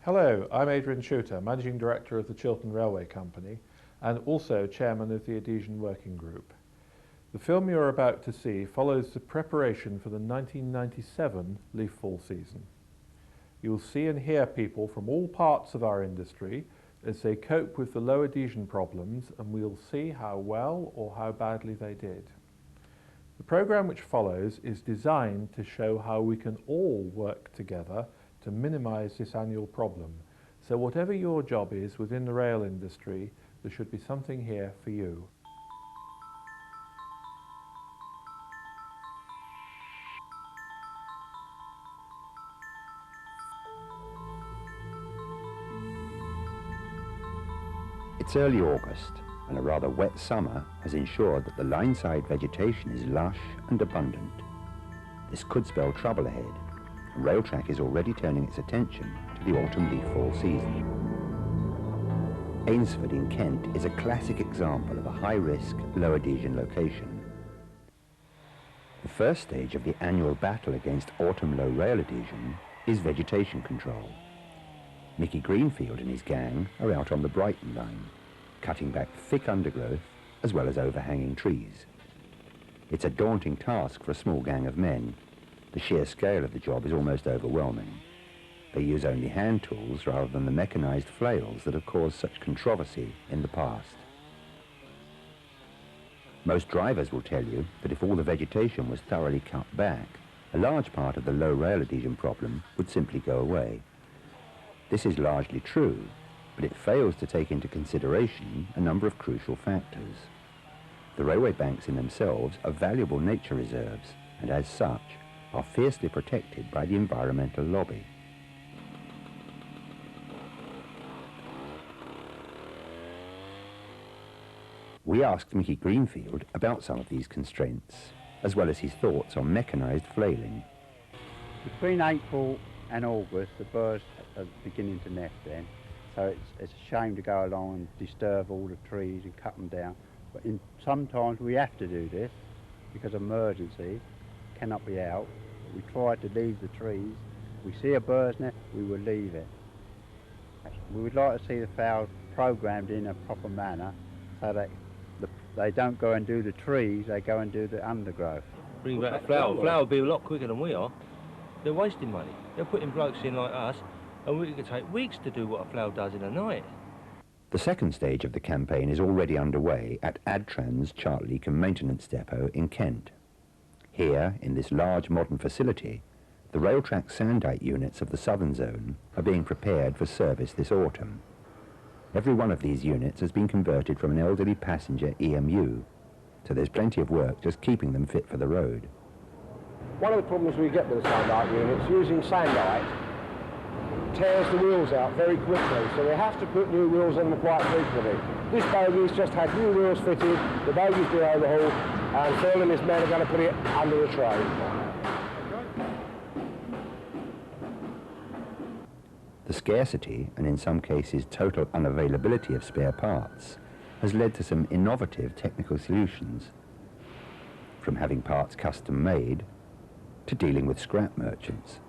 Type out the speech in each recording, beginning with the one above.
Hello, I'm Adrian Shooter, Managing Director of the Chiltern Railway Company and also Chairman of the Adhesion Working Group. The film you're about to see follows the preparation for the 1997 leaf fall season. You'll see and hear people from all parts of our industry as they cope with the low adhesion problems, and we'll see how well or how badly they did. The programme which follows is designed to show how we can all work together to minimise this annual problem. So whatever your job is within the rail industry, there should be something here for you. It's early August, and a rather wet summer has ensured that the line-side vegetation is lush and abundant. This could spell trouble ahead, and Railtrack is already turning its attention to the autumn leaf fall season. Ainsford in Kent is a classic example of a high-risk, low-adhesion location. The first stage of the annual battle against autumn low rail adhesion is vegetation control. Mickey Greenfield and his gang are out on the Brighton line, cutting back thick undergrowth as well as overhanging trees. It's a daunting task for a small gang of men. The sheer scale of the job is almost overwhelming. They use only hand tools rather than the mechanised flails that have caused such controversy in the past. Most drivers will tell you that if all the vegetation was thoroughly cut back, a large part of the low rail adhesion problem would simply go away. This is largely true, but it fails to take into consideration a number of crucial factors. The railway banks in themselves are valuable nature reserves, and as such, are fiercely protected by the environmental lobby. We asked Mickey Greenfield about some of these constraints, as well as his thoughts on mechanised flailing. Between April and August, the birds are beginning to nest then, so it's a shame to go along and disturb all the trees and cut them down. But sometimes we have to do this because of emergency, cannot be out. We try to leave the trees. We see a bird's nest, we will leave it. We would like to see the fowls programmed in a proper manner so that they don't go and do the trees, they go and do the undergrowth. Bring back a flower. Flower will be a lot quicker than we are. They're wasting money. They're putting blokes in like us, and we could take weeks to do what a flower does in a night. The second stage of the campaign is already underway at Adtran's Chartleacombe Maintenance Depot in Kent. Here, in this large modern facility, the Railtrack Sandite units of the southern zone are being prepared for service this autumn. Every one of these units has been converted from an elderly passenger EMU, so there's plenty of work just keeping them fit for the road. One of the problems we get with the Sandite units, using Sandite, tears the wheels out very quickly, so we have to put new wheels on them quite frequently. This bogey's just had new wheels fitted, the bogey's been overhauled, and Phil and his men are going to put it under the tray. The scarcity, and in some cases total unavailability of spare parts, has led to some innovative technical solutions, from having parts custom made to dealing with scrap merchants.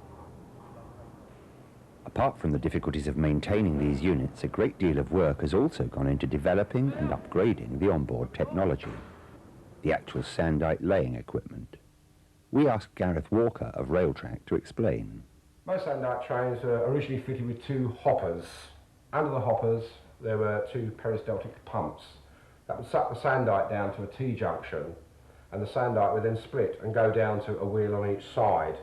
Apart from the difficulties of maintaining these units, a great deal of work has also gone into developing and upgrading the onboard technology, the actual Sandite laying equipment. We asked Gareth Walker of Railtrack to explain. Most Sandite trains were originally fitted with two hoppers. Under the hoppers there were two peristaltic pumps that would suck the Sandite down to a T-junction, and the Sandite would then split and go down to a wheel on each side.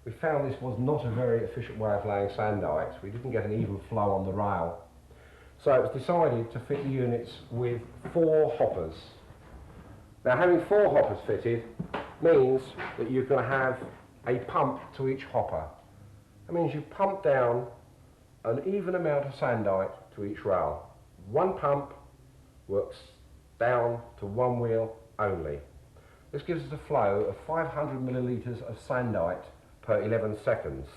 We found this was not a very efficient way of laying Sandite. We didn't get an even flow on the rail. So it was decided to fit the units with 4 hoppers. Now, having 4 hoppers fitted means that you're going to have a pump to each hopper. That means you pump down an even amount of Sandite to each rail. One pump works down to one wheel only. This gives us a flow of 500 millilitres of Sandite per 11 seconds.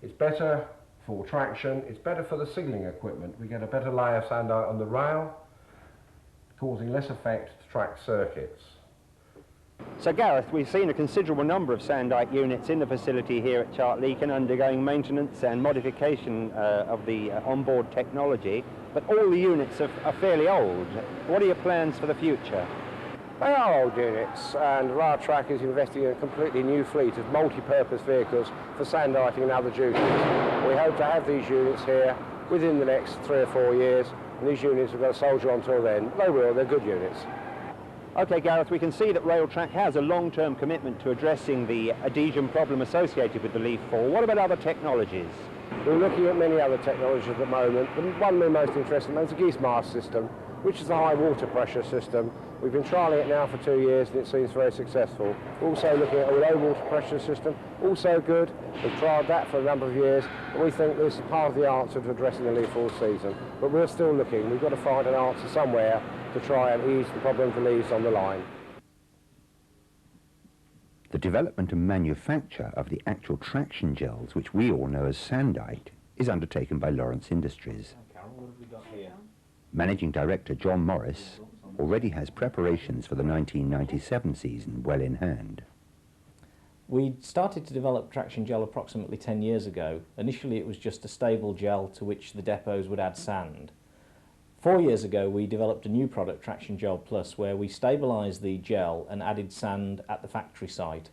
It's better for traction, it's better for the signalling equipment. We get a better layer of Sandite on the rail, causing less effect to track circuits. So Gareth, we've seen a considerable number of Sandite units in the facility here at Chartleacon undergoing maintenance and modification of the onboard technology, but all the units are fairly old. What are your plans for the future? They are old units, and Rail Track is investing in a completely new fleet of multi-purpose vehicles for sanditing and other duties. We hope to have these units here within the next 3 or 4 years, and these units are going to soldier on until then. They will, they're good units. Okay, Gareth, we can see that Rail Track has a long-term commitment to addressing the adhesion problem associated with the leaf fall. What about other technologies? We're looking at many other technologies at the moment. The one we're most interested in is the geese mast system, which is a high water pressure system. We've been trialling it now for 2 years and it seems very successful. Also looking at a low water pressure system, also good. We've trialled that for a number of years, and we think this is part of the answer to addressing the leaf fall season. But we're still looking. We've got to find an answer somewhere to try and ease the problem for leaves on the line. The development and manufacture of the actual traction gels, which we all know as Sandite, is undertaken by Lawrence Industries. Managing Director John Morris already has preparations for the 1997 season well in hand. We started to develop traction gel approximately 10 years ago. Initially it was just a stable gel to which the depots would add sand. 4 years ago we developed a new product, Traction Gel Plus, where we stabilised the gel and added sand at the factory site.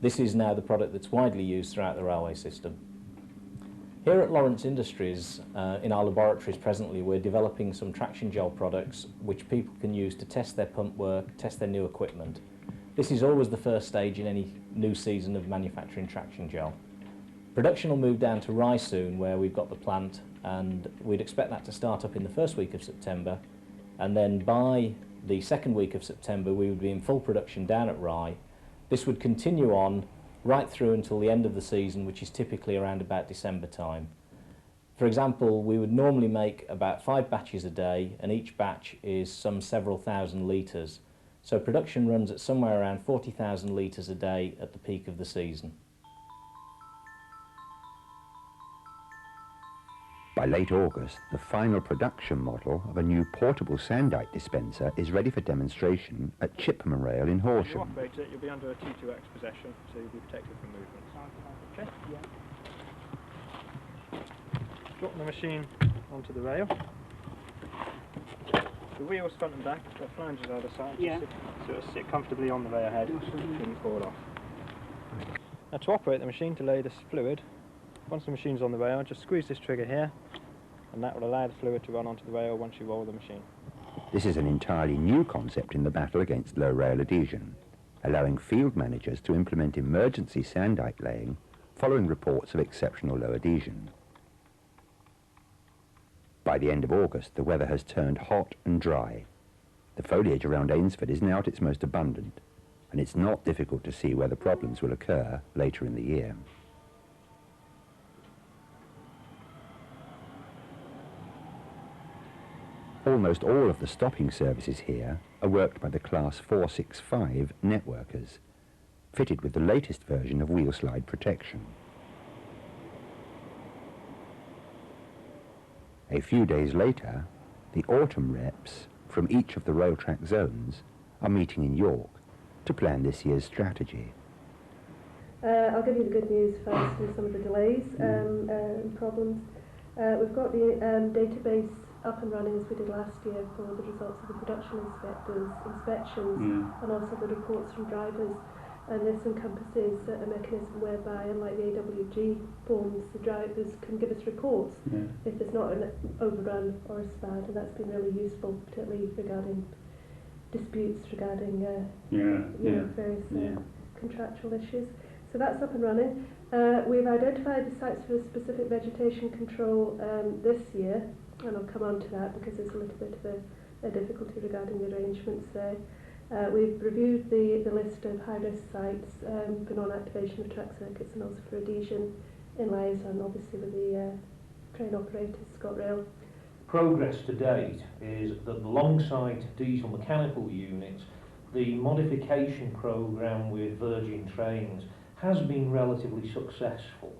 This is now the product that's widely used throughout the railway system. Here at Lawrence Industries, in our laboratories presently, we're developing some traction gel products which people can use to test their pump work, test their new equipment. This is always the first stage in any new season of manufacturing traction gel. Production will move down to Rye soon, where we've got the plant, and we'd expect that to start up in the first week of September, and then by the second week of September we would be in full production down at Rye. This would continue on right through until the end of the season, which is typically around about December time. For example, we would normally make about 5 batches a day, and each batch is some several thousand litres. So production runs at somewhere around 40,000 litres a day at the peak of the season. By late August, the final production model of a new portable Sandite dispenser is ready for demonstration at Chipman Rail in When you Horsham. operate it, you'll be under a T2X possession, so you'll be protected from movements. Okay? Yeah. Drop the machine onto the rail. The wheels front and back, the flanges either side, so it'll sit comfortably on the rail head, shouldn't fall off. Now to operate the machine, to lay this fluid, once the machine's on the rail, just squeeze this trigger here, and that will allow the fluid to run onto the rail once you roll the machine. This is an entirely new concept in the battle against low rail adhesion, allowing field managers to implement emergency Sandite laying following reports of exceptional low adhesion. By the end of August, the weather has turned hot and dry. The foliage around Ainsford is now at its most abundant, and it's not difficult to see where the problems will occur later in the year. Almost all of the stopping services here are worked by the Class 465 networkers, fitted with the latest version of wheel slide protection. A few days later, the autumn reps from each of the rail track zones are meeting in York to plan this year's strategy. I'll give you the good news first and some of the delays and problems. We've got the database up and running as we did last year for the results of the production inspectors' inspections and also the reports from drivers. And this encompasses a mechanism whereby, unlike the AWG forms, the drivers can give us reports if there's not an overrun or a SPAD, and that's been really useful, particularly regarding disputes regarding various contractual issues. So that's up and running. We've identified the sites for specific vegetation control this year, and I'll come on to that because there's a little bit of a difficulty regarding the arrangements there. We've reviewed the list of high-risk sites for non-activation of track circuits and also for adhesion in liaison, obviously, with the train operators, ScotRail. Progress to date is that alongside diesel mechanical units, the modification programme with Virgin Trains has been relatively successful.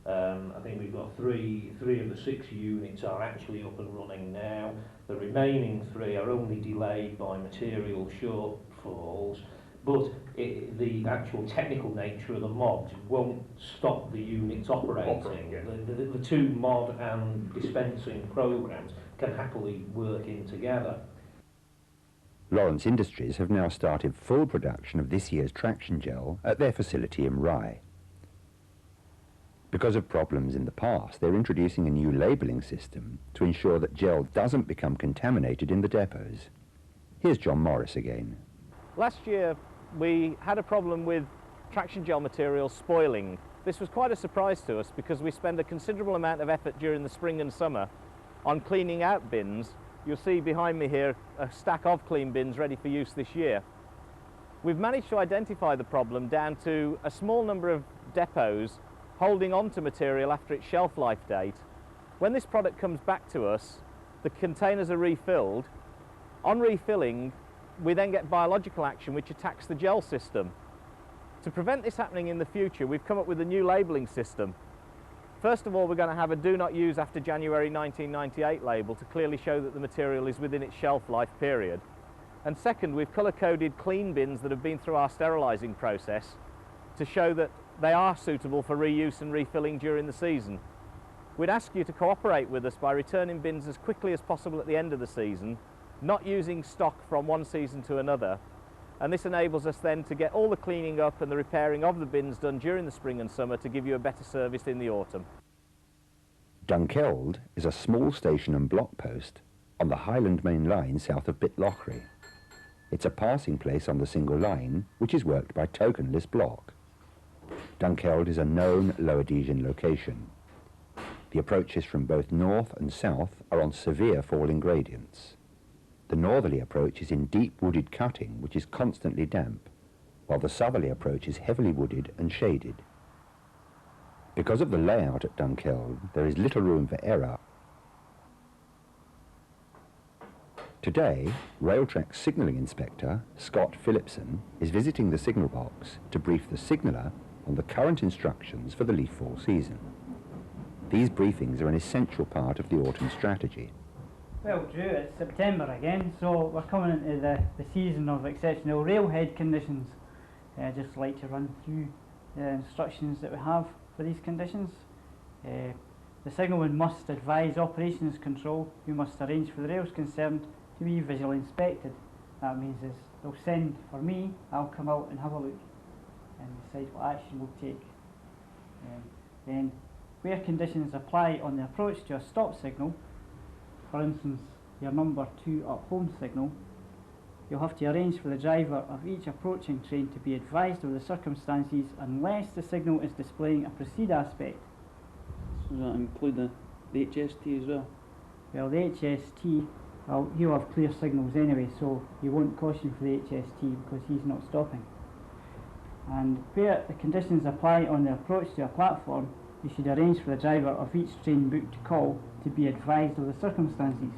I think we've got three of the 6 units are actually up and running now. The remaining 3 are only delayed by material shortfalls, but the actual technical nature of the mods won't stop the units operating. The two mod and dispensing programs can happily work in together. Lawrence Industries have now started full production of this year's traction gel at their facility in Rye. Because of problems in the past, they're introducing a new labelling system to ensure that gel doesn't become contaminated in the depots. Here's John Morris again. Last year we had a problem with traction gel material spoiling. This was quite a surprise to us because we spend a considerable amount of effort during the spring and summer on cleaning out bins. You'll see behind me here a stack of clean bins ready for use this year. We've managed to identify the problem down to a small number of depots holding on to material after its shelf life date. When this product comes back to us, the containers are refilled. On refilling, we then get biological action which attacks the gel system. To prevent this happening in the future, we've come up with a new labelling system. First of all, we're going to have a do not use after January 1998 label to clearly show that the material is within its shelf life period. And second, we've colour-coded clean bins that have been through our sterilising process to show that they are suitable for reuse and refilling during the season. We'd ask you to cooperate with us by returning bins as quickly as possible at the end of the season, not using stock from one season to another, and this enables us then to get all the cleaning up and the repairing of the bins done during the spring and summer to give you a better service in the autumn. Dunkeld is a small station and block post on the Highland Main Line south of Bitlochry. It's a passing place on the single line which is worked by tokenless block. Dunkeld is a known low adhesion location. The approaches from both north and south are on severe falling gradients. The northerly approach is in deep wooded cutting which is constantly damp, while the southerly approach is heavily wooded and shaded. Because of the layout at Dunkeld, there is little room for error. Today, Railtrack's signalling inspector, Scott Phillipson, is visiting the signal box to brief the signaller on the current instructions for the leaf fall season. These briefings are an essential part of the autumn strategy. Well, Drew, it's September again, so we're coming into the season of exceptional railhead conditions. I'd just like to run through the instructions that we have for these conditions. The signalman must advise operations control who must arrange for the rails concerned to be visually inspected. That means is they'll send for me, I'll come out and have a look and decide what action we'll take. Then, where conditions apply on the approach to a stop signal, for instance your number 2 up home signal, you'll have to arrange for the driver of each approaching train to be advised of the circumstances unless the signal is displaying a proceed aspect. So does that include the HST as well? Well, the HST, he'll have clear signals anyway, so you won't caution for the HST because he's not stopping. And where the conditions apply on the approach to a platform, you should arrange for the driver of each train booked to call to be advised of the circumstances.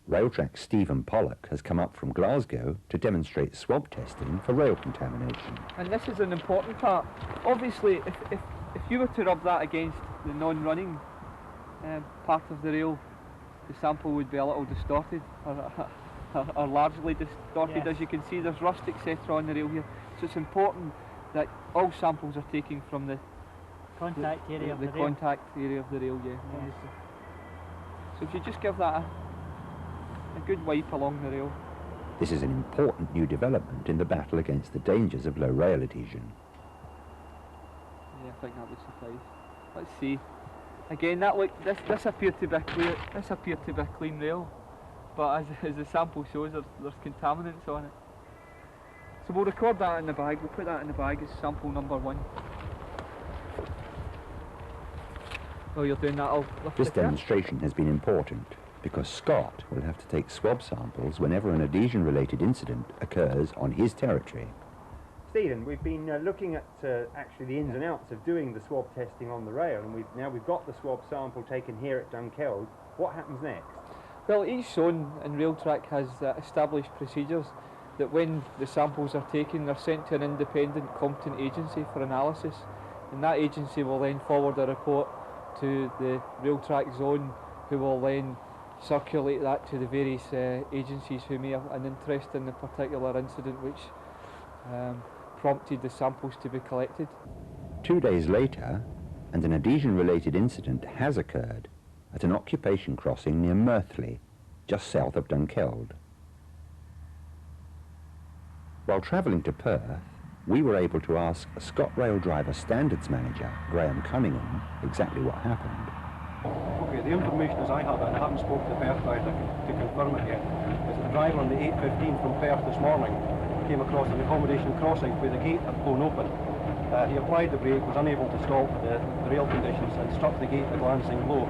Railtrack's Stephen Pollock has come up from Glasgow to demonstrate swab testing for rail contamination. And this is an important part. Obviously, if you were to rub that against the non-running part of the rail, the sample would be a little distorted, or largely distorted. Yes. As you can see, there's rust, etc. on the rail here. So it's important that all samples are taken from the contact area of the rail. Contact area of the rail, yeah. Yes. So if you just give that a good wipe along the rail. This is an important new development in the battle against the dangers of low rail adhesion. Yeah, I think that would suffice. Let's see. Again, this appeared to be clear. This appeared to be a clean rail, but as the sample shows, there's contaminants on it. So we'll record that in the bag. We'll put that in the bag as sample number 1. While you're doing that, I'll lift This the cap. demonstration has been important because Scott will have to take swab samples whenever an adhesion-related incident occurs on his territory. Stephen, we've been looking at actually the ins and outs of doing the swab testing on the rail, and we've got the swab sample taken here at Dunkeld. What happens next? Well, each zone in Railtrack has established procedures that when the samples are taken, they're sent to an independent, competent agency for analysis, and that agency will then forward a report to the Railtrack zone, who will then circulate that to the various agencies who may have an interest in the particular incident which prompted the samples to be collected. 2 days later, and an adhesion-related incident has occurred at an occupation crossing near Merthley, just south of Dunkeld. While travelling to Perth, we were able to ask ScotRail driver standards manager Graham Cunningham exactly what happened. Okay, the information as I have it, and I haven't spoken to the Perth guy to confirm it yet, is that the driver on the 8:15 from Perth this morning came across an accommodation crossing where the gate had blown open. He applied the brake, was unable to stop the rail conditions and struck the gate a glancing blow.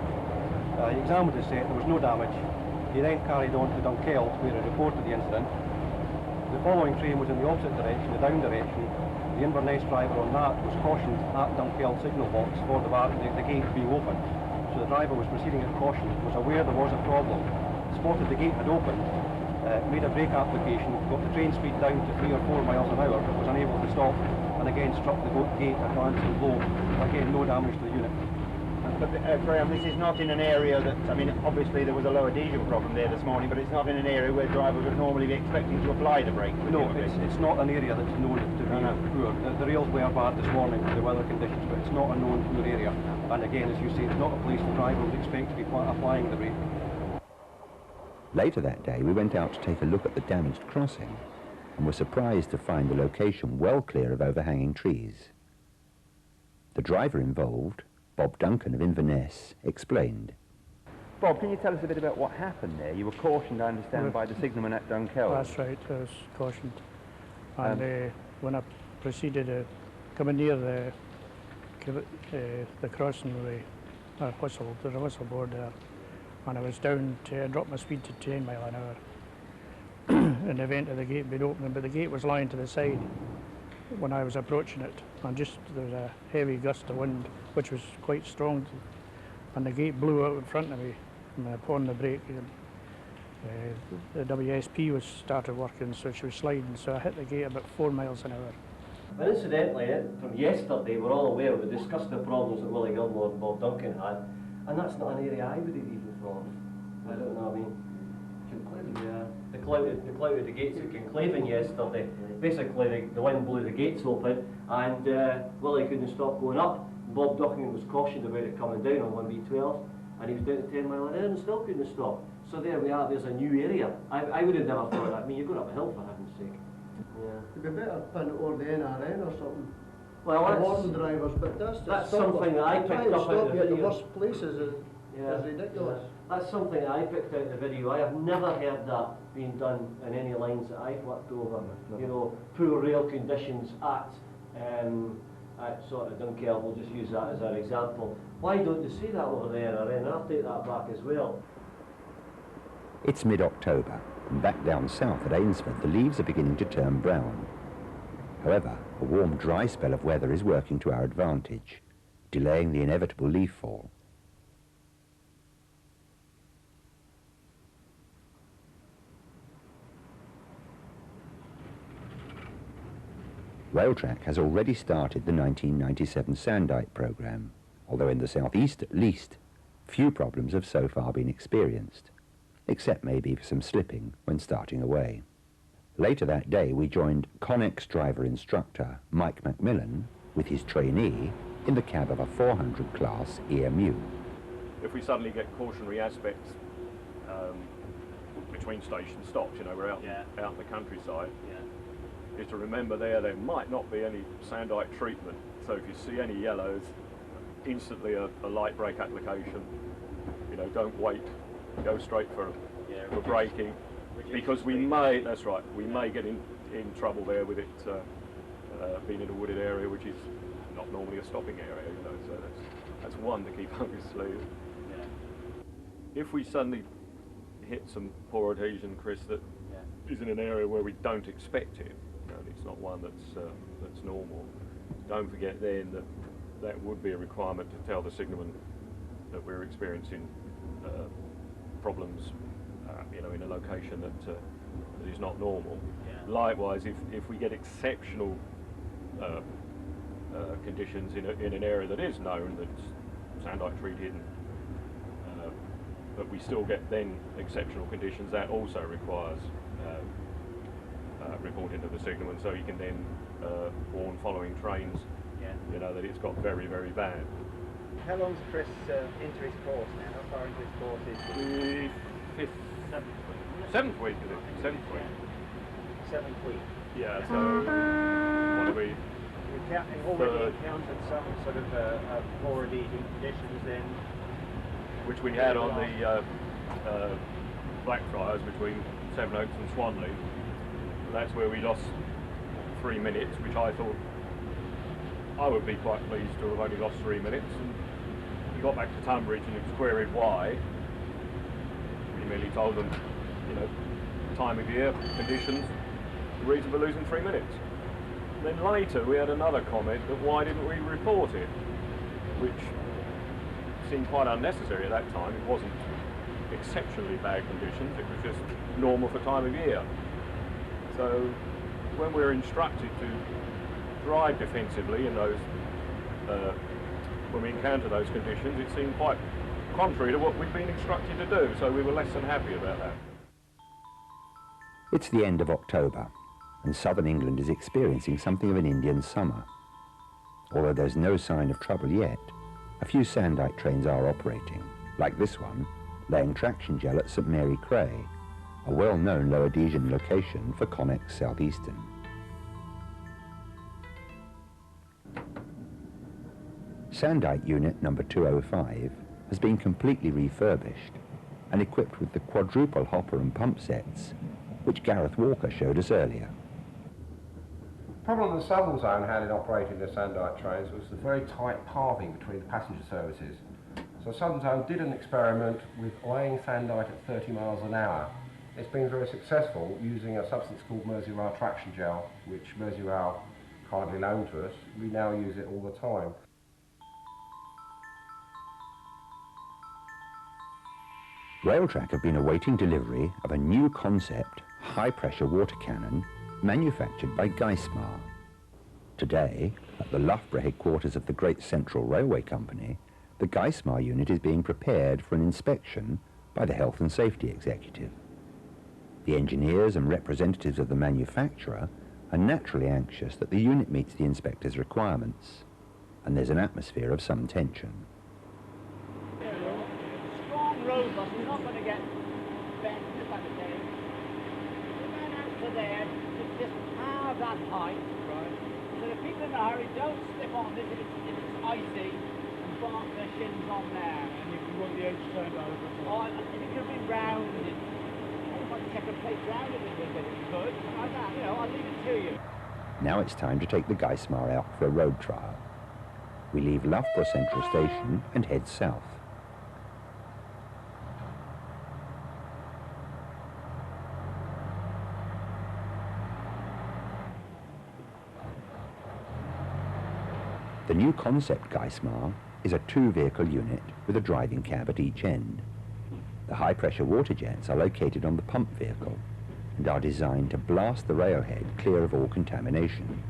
He examined the set, there was no damage. He then carried on to Dunkeld where he reported the incident. The following train was in the opposite direction, the down direction. The Inverness driver on that was cautioned at Dunkeld signal box for the gate being open. So the driver was proceeding at caution, was aware there was a problem, spotted the gate had opened, made a brake application, got the train speed down to 3 or 4 miles an hour, but was unable to stop, and again struck the gate a glancing blow. Again, no damage to the unit. But Graham, this is not in an area that, I mean, obviously there was a low adhesion problem there this morning, but it's not in an area where drivers would normally be expecting to apply the brake. No, it's not an area that's known to be poor. The rails were bad this morning with the weather conditions, but it's not a known poor area. And again, as you say, it's not a place the driver would expect to be applying the brake. Later that day, we went out to take a look at the damaged crossing and were surprised to find the location well clear of overhanging trees. The driver involved, Bob Duncan of Inverness, explained. Bob, can you tell us a bit about what happened there? You were cautioned, I understand, by the signalman at Dunkeld. That's right, I was cautioned. And when I proceeded coming near the crossing, there's a whistle board there, and I was down to drop my speed to 10 mile an hour in the event of the gate being open, but the gate was lying to the side when I was approaching it, and there was a heavy gust of wind which was quite strong, and the gate blew out in front of me, and upon the brake the WSP started working, so she was sliding, so I hit the gate about 4 miles an hour. And incidentally, from yesterday, we're all aware, we discussed the problems that Willie Gilmore and Bob Duncan had, and that's not an area I would have even thought of. I don't know, I mean, the clout of the gates at Conclaven yesterday, basically the wind blew the gates open, and Willie couldn't stop going up. Bob Duncan was cautioned about it coming down on 1B12, and he was down to 10 mile an hour and still couldn't stop. So there we are, there's a new area. I would have never thought that. I mean, you're going up a hill for heaven's sake. Yeah. It'd be better pin it over the NRN or something. Well, warning drivers, but that's something that I picked up out of the video. The worst places is ridiculous. That's something that I picked out in the video. I have never heard that being done in any lines that I've worked over. You know, poor rail conditions at sort of Dunkeld, we'll just use that as an example. Why don't you see that over the NRN? I'll take that back as well. It's mid-October, and back down south at Ainsford, the leaves are beginning to turn brown. However, a warm, dry spell of weather is working to our advantage, delaying the inevitable leaf fall. Railtrack has already started the 1997 Sandite programme, although in the southeast at least, few problems have so far been experienced, except maybe for some slipping when starting away. Later that day we joined Connex driver instructor Mike Macmillan with his trainee in the cab of a 400 class EMU. If we suddenly get cautionary aspects between station stops, you know, we're out in the countryside, is to remember there might not be any Sandite treatment, so if you see any yellows, instantly a light brake application. You know, don't wait, go straight for braking, because we may, that's right, we may get in trouble there with it being in a wooded area, which is not normally a stopping area, you know, so that's one to keep up your sleeve. If we suddenly hit some poor adhesion, Chris, that is in an area where we don't expect it, and it's not one that's normal, don't forget then that would be a requirement to tell the signalman that we're experiencing problems, you know, in a location that is not normal. Likewise, if we get exceptional conditions in an area that is known, that's Sandite tree hidden, but we still get then exceptional conditions, that also requires reporting to the signalman, so he can then warn following trains, you know, that it's got very, very bad. How long's Chris into his course now? How far into his course is he? The seventh week, is it? Seventh week. 7th week. Yeah, so what are we? You've already encountered some sort of poor adhesion conditions then? Which we had on the Blackfriars between Sevenoaks and Swanley. That's where we lost 3 minutes, which I thought I would be quite pleased to have only lost 3 minutes. And we got back to Tunbridge and it was queried why. We merely told them, you know, time of year, conditions, the reason for losing 3 minutes. And then later we had another comment that why didn't we report it, which seemed quite unnecessary at that time. It wasn't exceptionally bad conditions, it was just normal for time of year. So when we're instructed to drive defensively in those, when we encounter those conditions, it seemed quite contrary to what we've been instructed to do, so we were less than happy about that. It's the end of October, and southern England is experiencing something of an Indian summer. Although there's no sign of trouble yet, a few Sandite trains are operating, like this one, laying traction gel at St Mary Cray, a well-known low adhesion location for Connex South Eastern. Sandite unit number 205 has been completely refurbished and equipped with the quadruple hopper and pump sets, which Gareth Walker showed us earlier. The problem the Southern Zone had in operating the Sandite trains was the very tight pathing between the passenger services. So Southern Zone did an experiment with laying Sandite at 30 miles an hour. It's been very successful using a substance called Merseyrail traction gel, which Merseyrail kindly loaned to us. We now use it all the time. Railtrack have been awaiting delivery of a new concept, high-pressure water cannon, manufactured by Geismar. Today, at the Loughborough headquarters of the Great Central Railway Company, the Geismar unit is being prepared for an inspection by the Health and Safety Executive. The engineers and representatives of the manufacturer are naturally anxious that the unit meets the inspector's requirements, and there's an atmosphere of some tension. Strong road bus, we're not going to get bent in the back of there. We went out to there to just halve that height, right? So the people in a hurry don't slip on this if it's icy and bark their shins on there. And if you want the edge turned over. Oh, if it could be rounded, I might check a plate round it a little bit if you could. Like that, you know, I'll leave it to you. Now it's time to take the Geismar out for a road trial. We leave Loughborough Central Station and head south. The new concept Geismar is a two-vehicle unit with a driving cab at each end. The high-pressure water jets are located on the pump vehicle and are designed to blast the railhead clear of all contamination.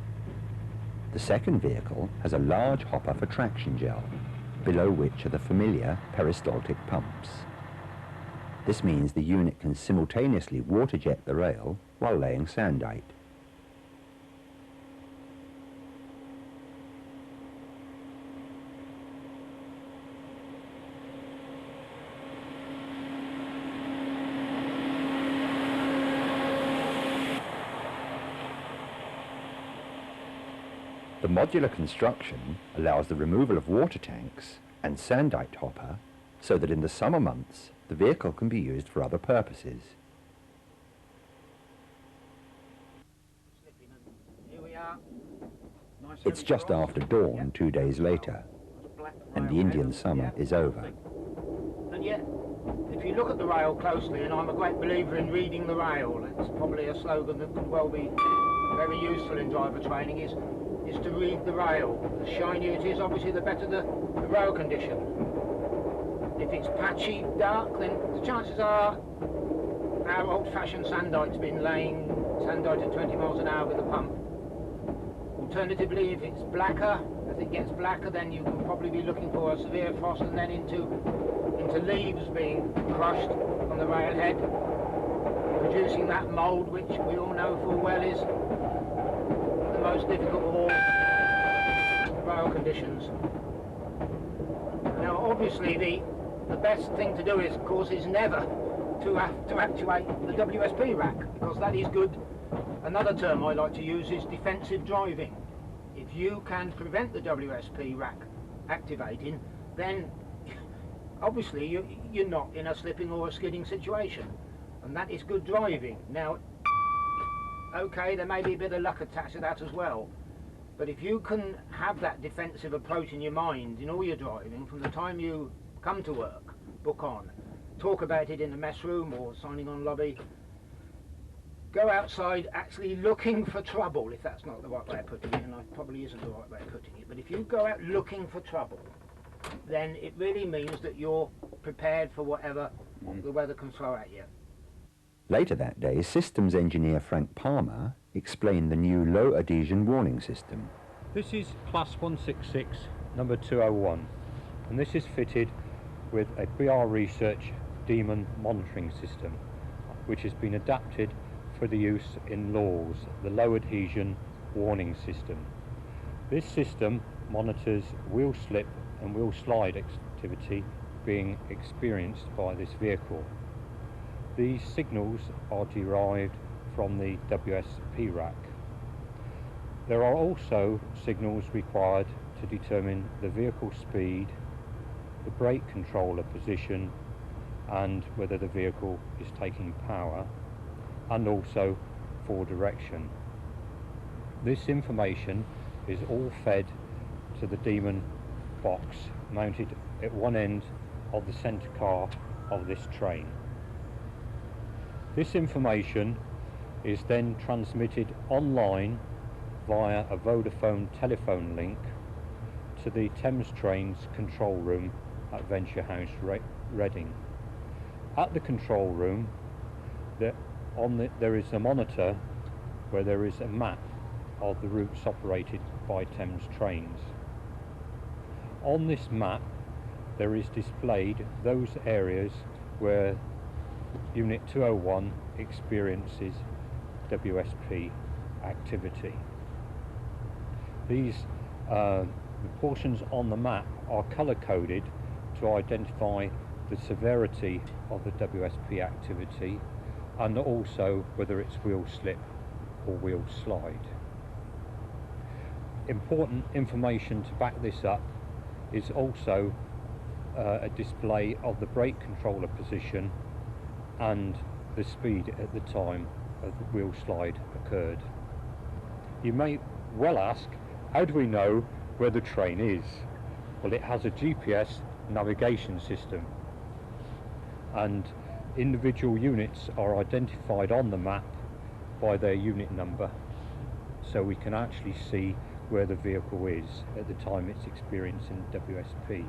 The second vehicle has a large hopper for traction gel, below which are the familiar peristaltic pumps. This means the unit can simultaneously water jet the rail while laying Sandite. The modular construction allows the removal of water tanks and Sandite hopper so that in the summer months the vehicle can be used for other purposes. Here we are. It's just after dawn 2 days later, and the Indian summer is over. And yet, if you look at the rail closely, and I'm a great believer in reading the rail, it's probably a slogan that could well be very useful in driver training, is to read the rail. The shinier it is, obviously the better the rail condition. If it's patchy, dark, then the chances are our old-fashioned Sandite's been laying Sandite at 20 miles an hour with a pump. Alternatively, if it's blacker, as it gets blacker, then you will probably be looking for a severe frost and then into leaves being crushed on the railhead. producing that mould, which we all know full well is the most difficult of all rail conditions. Now, obviously, the best thing to do is, of course, is never to have to actuate the WSP rack, because that is good. Another term I like to use is defensive driving. If you can prevent the WSP rack activating, then obviously you're not in a slipping or a skidding situation, and that is good driving. Now, okay, there may be a bit of luck attached to that as well, but if you can have that defensive approach in your mind in all your driving, from the time you come to work, book on, talk about it in the mess room or signing on lobby, go outside actually looking for trouble, if that's not the right way of putting it, and it probably isn't the right way of putting it, but if you go out looking for trouble, then it really means that you're prepared for whatever the weather can throw at you. Later that day, systems engineer Frank Palmer explained the new low adhesion warning system. This is Plus 166 number 201, and this is fitted with a BR Research Demon monitoring system, which has been adapted for the use in LAWS, the low adhesion warning system. This system monitors wheel slip and wheel slide activity being experienced by this vehicle. These signals are derived from the WSP rack. There are also signals required to determine the vehicle speed, the brake controller position, and whether the vehicle is taking power, and also for direction. This information is all fed to the Demon box mounted at one end of the centre car of this train. This information is then transmitted online via a Vodafone telephone link to the Thames Trains control room at Venture House, Reading. At the control room, there is a monitor where there is a map of the routes operated by Thames Trains. On this map, there is displayed those areas where Unit 201 experiences WSP activity. These the portions on the map are colour-coded to identify the severity of the WSP activity, and also whether it's wheel slip or wheel slide. Important information to back this up is also a display of the brake controller position and the speed at the time of the wheel slide occurred. You may well ask, how do we know where the train is? Well, it has a GPS navigation system, and individual units are identified on the map by their unit number, so we can actually see where the vehicle is at the time it's experiencing WSP.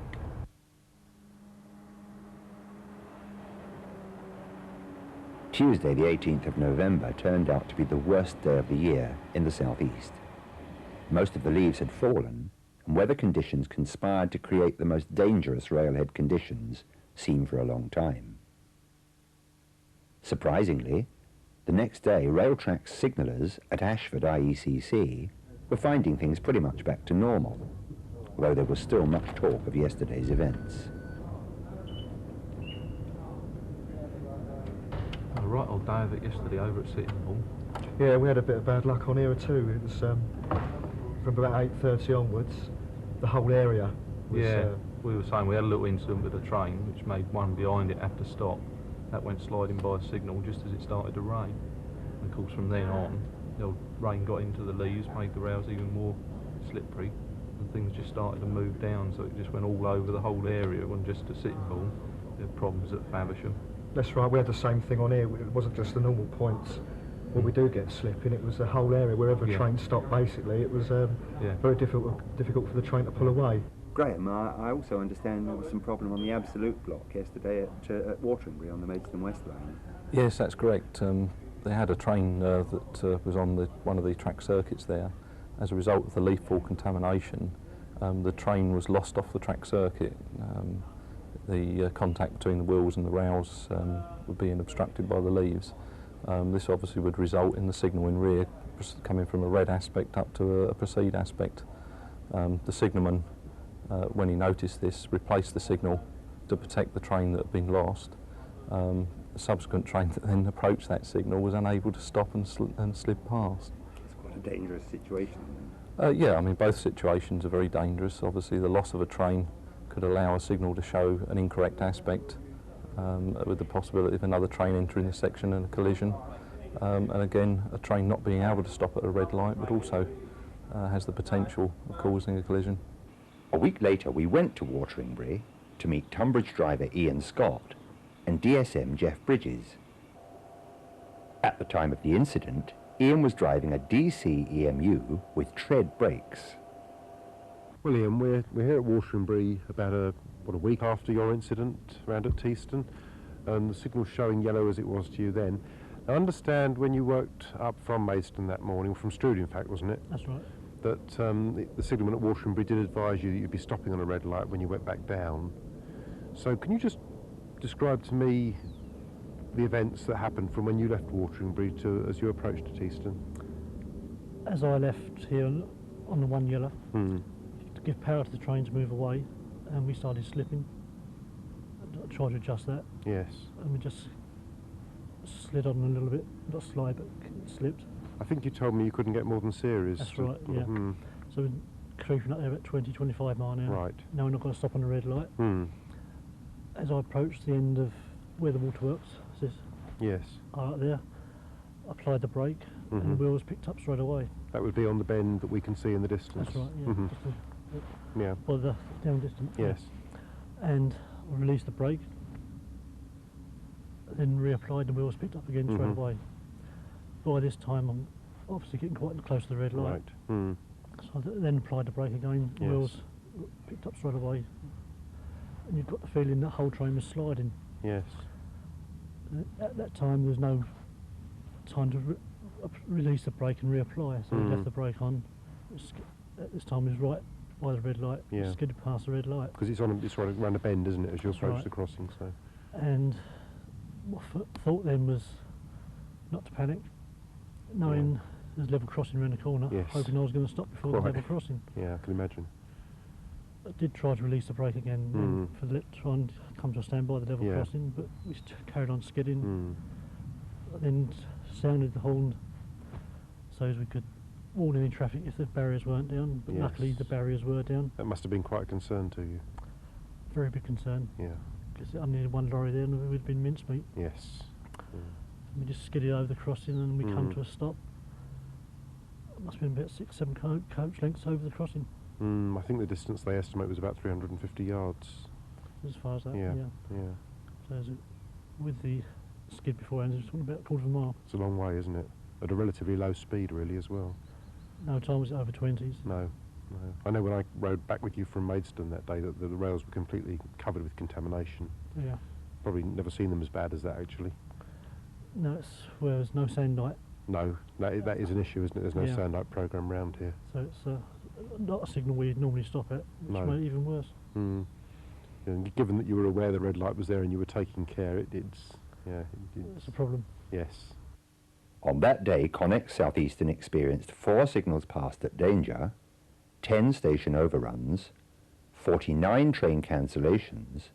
Tuesday the 18th of November turned out to be the worst day of the year in the southeast. Most of the leaves had fallen, and weather conditions conspired to create the most dangerous railhead conditions seen for a long time. Surprisingly, the next day Railtrack's signallers at Ashford IECC were finding things pretty much back to normal, although there was still much talk of yesterday's events. Had a right old day of it yesterday over at Sitting Bull. Yeah, we had a bit of bad luck on here too. It was from about 8:30 onwards, the whole area was... We were saying we had a little incident with a train which made one behind it have to stop. That went sliding by a signal just as it started to rain. And of course from then on, the rain got into the leaves, made the rails even more slippery, and things just started to move down, so it just went all over the whole area. It wasn't just a Sitting Bull. There were problems at Faversham. That's right, we had the same thing on here. It wasn't just the normal points where we do get slipping, it was the whole area, wherever a train stopped basically. It was very difficult for the train to pull away. Graham, I also understand there was some problem on the Absolute block yesterday at Wateringbury on the Maidstone West line. Yes, that's correct. They had a train that was on one of the track circuits there. As a result of the leaf fall contamination, the train was lost off the track circuit. The contact between the wheels and the rails were being obstructed by the leaves. This obviously would result in the signal in rear coming from a red aspect up to a proceed aspect. The signalman, when he noticed this, replaced the signal to protect the train that had been lost. The subsequent train that then approached that signal was unable to stop and slid past. It's quite a dangerous situation. Yeah, I mean, both situations are very dangerous. Obviously, the loss of a train could allow a signal to show an incorrect aspect, with the possibility of another train entering the section and a collision. And again, a train not being able to stop at a red light would also has the potential of causing a collision. A week later, we went to Wateringbury to meet Tunbridge driver Ian Scott and DSM Jeff Bridges. At the time of the incident, Ian was driving a DC EMU with tread brakes. Well, Ian, we're here at Wateringbury about a week after your incident round at Teeston, and the signal's showing yellow as it was to you then. I understand when you worked up from Maidstone that morning, from Strood in fact, wasn't it? That's right. That the signalman at Wateringbury did advise you that you'd be stopping on a red light when you went back down. So can you just describe to me the events that happened from when you left Wateringbury to as you approached Teeston? As I left here on the one yellow, to give power to the train to move away, and we started slipping. I tried to adjust that. Yes. And we just slid on a little bit, not slide, but slipped. I think you told me you couldn't get more than series. That's right, yeah. So we're creeping up there at 20, 25 mile an hour. Right. Now we're not going to stop on a red light. As I approached the end of where the waterworks is, yes, are up there, I applied the brake, and the wheels picked up straight away. That would be on the bend that we can see in the distance. That's right, yeah. Yeah. Well, the down distance. Yes. And I released the brake, then reapplied, the wheels picked up again straight away. By this time, I'm obviously getting quite close to the red light. Right. So I then applied the brake again, Yes. wheels picked up straight away, and you've got the feeling that whole train was sliding. Yes. At that time, there was no time to release the brake and reapply, so we left the brake on. At this time, it was right by the red light, skidded past the red light. Because it's right around a bend, isn't it, as you approach the crossing? So. And my thought then was not to panic, knowing there's level crossing around the corner, hoping I was going to stop before the level crossing. Yeah, I can imagine. I did try to release the brake again for the try and come to a stand by the level crossing, but we carried on skidding. Then sounded the horn so as we could warn any traffic if the barriers weren't down, but luckily the barriers were down. That must have been quite a concern to you. Very big concern. Yeah. Because I needed one lorry there and it would have been mincemeat. Yes. We just skidded over the crossing and we come to a stop. It must have been about 6-7 coach lengths over the crossing. I think the distance they estimate was about 350 yards. As far as that, yeah. So with the skid beforehand, it's about a quarter of a mile. It's a long way, isn't it? At a relatively low speed, really, as well. No time was it over 20s. No. I know when I rode back with you from Maidstone that day that the rails were completely covered with contamination. Yeah. Probably never seen them as bad as that, actually. No, it's where there's no Sandite. No, that is an issue, isn't it? There's no Sandite programme round here. So it's not a signal we'd normally stop at, which made it even worse. And given that you were aware the red light was there and you were taking care, it's a problem. Yes. On that day, Connex South Eastern experienced 4 signals passed at danger, 10 station overruns, 49 train cancellations,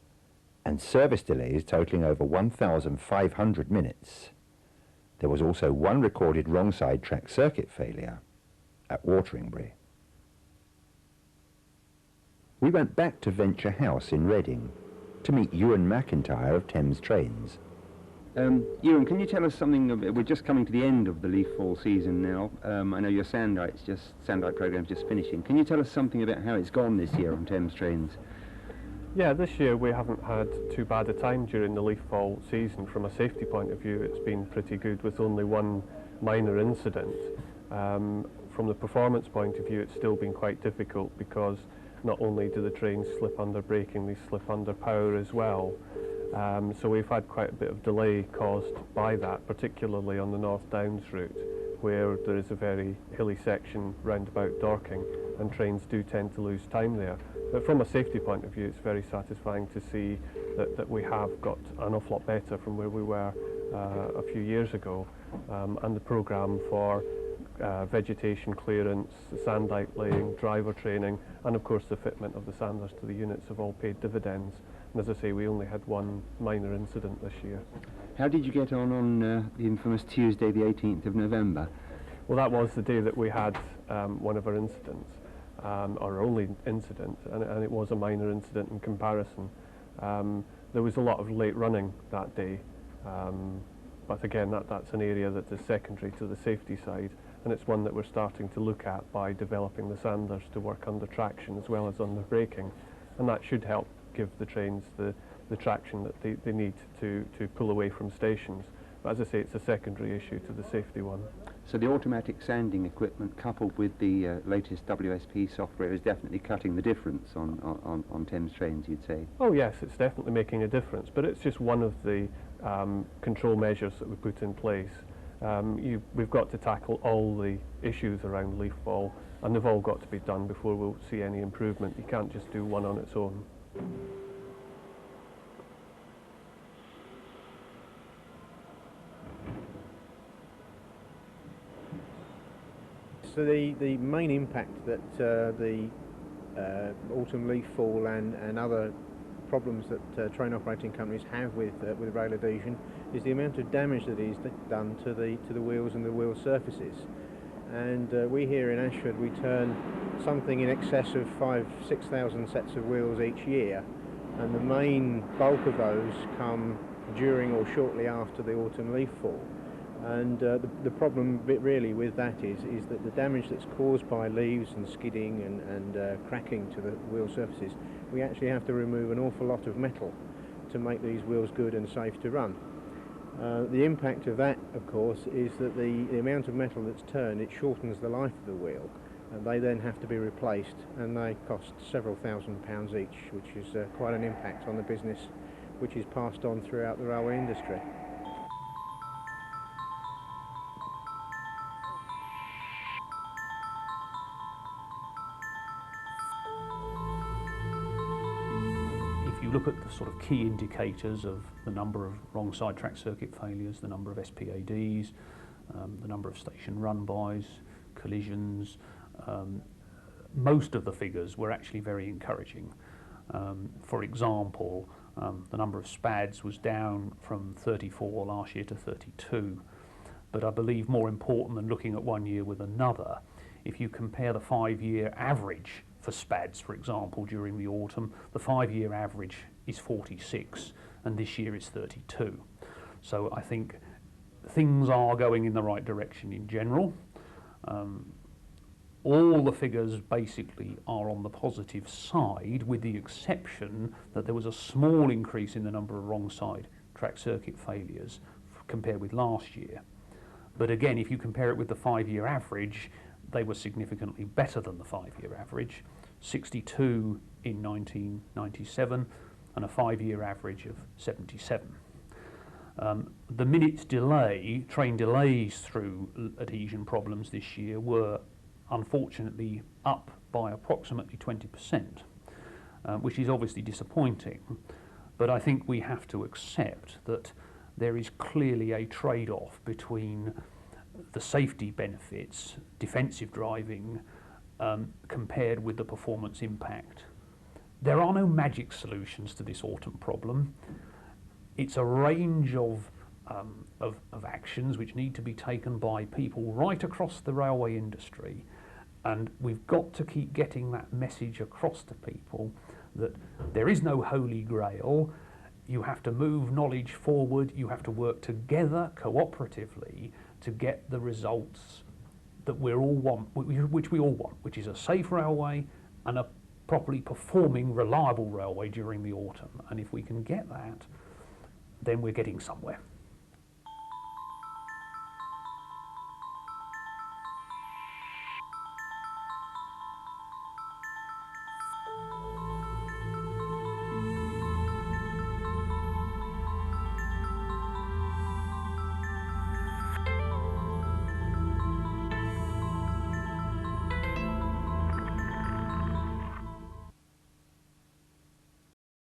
and service delays totalling over 1,500 minutes. There was also 1 recorded wrong side track circuit failure at Wateringbury. We went back to Venture House in Reading to meet Ewan McIntyre of Thames Trains. Ewan, can you tell us something? We're just coming to the end of the leaf fall season now. I know your Sandite program's just finishing. Can you tell us something about how it's gone this year on Thames Trains? Yeah, this year we haven't had too bad a time during the leaf fall season. From a safety point of view, it's been pretty good with only 1 minor incident. From the performance point of view, it's still been quite difficult because not only do the trains slip under braking, they slip under power as well. So we've had quite a bit of delay caused by that, particularly on the North Downs route, where there is a very hilly section round about Dorking, and trains do tend to lose time there. But from a safety point of view, it's very satisfying to see that we have got an awful lot better from where we were a few years ago, and the programme for vegetation clearance, the Sandite laying, driver training, and of course the fitment of the sanders to the units have all paid dividends. And as I say, we only had one minor incident this year. How did you get on the infamous Tuesday, the 18th of November? Well, that was the day that we had one of our incidents, our only incident, and it was a minor incident in comparison. There was a lot of late running that day, but again, that's an area that is secondary to the safety side, and it's one that we're starting to look at by developing the sanders to work under traction as well as under braking, and that should help give the trains the traction that they need to pull away from stations. But as I say, it's a secondary issue to the safety one. So the automatic sanding equipment coupled with the latest WSP software is definitely cutting the difference on Thames trains, you'd say? Oh yes, it's definitely making a difference, but it's just one of the control measures that we put in place. We've got to tackle all the issues around leaf fall, and they've all got to be done before we'll see any improvement. You can't just do one on its own. So the main impact that the autumn leaf fall and other problems that train operating companies have with rail adhesion is the amount of damage that is done to the wheels and the wheel surfaces. And we here in Ashford, we turn something in excess of 5,000–6,000 sets of wheels each year, and the main bulk of those come during or shortly after the autumn leaf fall. And the problem really with that is that the damage that's caused by leaves and skidding and cracking to the wheel surfaces, we actually have to remove an awful lot of metal to make these wheels good and safe to run. The impact of that, of course, is that the amount of metal that's turned, it shortens the life of the wheel, and they then have to be replaced, and they cost several £1,000s each, which is quite an impact on the business, which is passed on throughout the railway industry. Look at the sort of key indicators of the number of wrong side track circuit failures, the number of SPADs, the number of station run-bys, collisions. Most of the figures were actually very encouraging. For example, the number of SPADs was down from 34 last year to 32. But I believe more important than looking at one year with another, if you compare the 5-year average for SPADs, for example, during the autumn, the 5-year average is 46, and this year is 32. So I think things are going in the right direction in general. All the figures basically are on the positive side, with the exception that there was a small increase in the number of wrong side track circuit failures compared with last year. But again, if you compare it with the 5-year average, they were significantly better than the 5-year average, 62 in 1997 and a 5-year average of 77. The minute delay, train delays through adhesion problems this year were unfortunately up by approximately 20%, which is obviously disappointing, but I think we have to accept that there is clearly a trade-off between the safety benefits, defensive driving, compared with the performance impact. There are no magic solutions to this autumn problem. It's a range of actions which need to be taken by people right across the railway industry, and we've got to keep getting that message across to people that there is no holy grail. You have to move knowledge forward, you have to work together cooperatively to get the results that we all want, which is a safe railway and a properly performing, reliable railway during the autumn. And if we can get that, then we're getting somewhere.